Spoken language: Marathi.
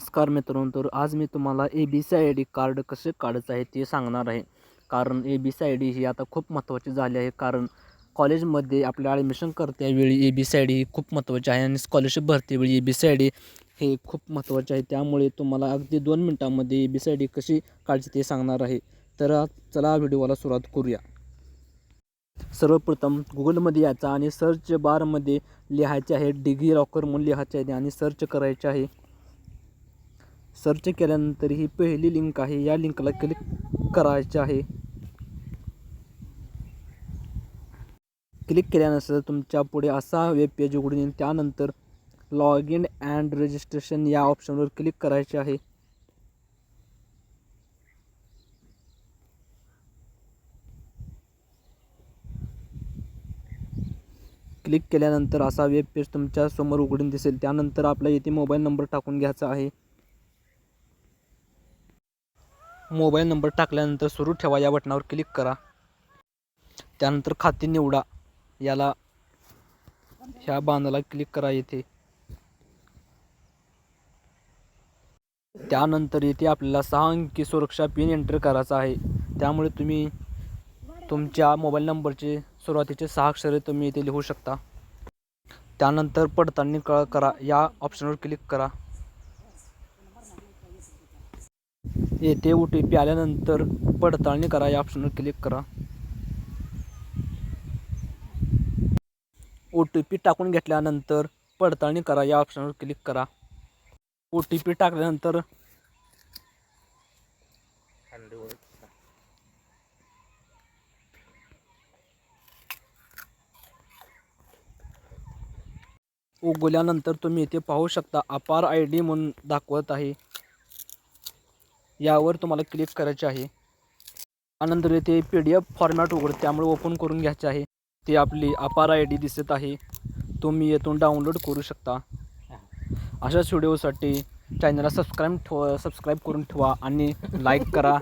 नमस्कार मित्रांनो, तर आज मी तुम्हाला ABCID कार्ड कसे काढायचं आहे ते सांगणार आहे. कारण ABCID ही आता खूप महत्त्वाची झाली आहे. कारण कॉलेजमध्ये आपल्या ॲडमिशन करतेवेळी ABCID ही खूप महत्त्वाची आहे आणि स्कॉलरशिप भरतेवेळी ABCID हे खूप महत्त्वाचे आहे. त्यामुळे तुम्हाला अगदी 2 मिनिटांमध्ये ABCID कशी काढायची ते सांगणार आहे. तर चला व्हिडिओला सुरुवात करूया. सर्वप्रथम गुगलमध्ये यायचं आणि सर्च बारमध्ये लिहायचे आहे डिग्री लॉकर म्हणून लिहायचे आहे आणि सर्च करायचे आहे. सर्च केल्यानंतर ही पहिली लिंक आहे, या लिंकला क्लिक करायचे आहे. क्लिक केल्यानंतर तुमच्या पुढे असा वेब पेज उघडून येईल. त्यानंतर लॉग इन अँड रजिस्ट्रेशन या ऑप्शनवर क्लिक करायचे आहे. क्लिक केल्यानंतर असा वेब पेज तुमच्या समोर उघडून दिसेल. त्यानंतर आपला येथे मोबाईल नंबर टाकून घ्यायचा आहे. मोबाईल नंबर टाकल्यानंतर सुरू ठेवा या बटनावर क्लिक करा. त्यानंतर खाते निवडा, याला ह्या बाणाला क्लिक करा येथे. त्यानंतर येथे आपल्याला 6 अंकी सुरक्षा पिन एंटर करायचा आहे. त्यामुळे तुम्ही तुमच्या मोबाईल नंबरचे सुरुवातीचे 6 अक्षरे तुम्ही इथे लिहू शकता. त्यानंतर पडताळणी करा या ऑप्शनवर क्लिक करा. येथे OTP आल्यानंतर पडताळणी करा या ऑप्शनवर क्लिक करा. OTP टाकून घेतल्यानंतर पडताळणी करा या ऑप्शनवर क्लिक करा. OTP टाकल्यानंतर उघडल्यानंतर तुम्ही इथे पाहू शकता अपार ID म्हणून दाखवत आहे. यावर तुम्हाला क्लिक करायचे आहे. त्यानंतर इथे PDF फॉर्मॅट उघडते, त्यामुळे ओपन करून घ्यायचे आहे. ते आपली अपार ID दिसत आहे, तुम्ही येथून डाउनलोड करू शकता. अशाच व्हिडिओसाठी चॅनलला सबस्क्राईब करून ठेवा आणि लाईक करा.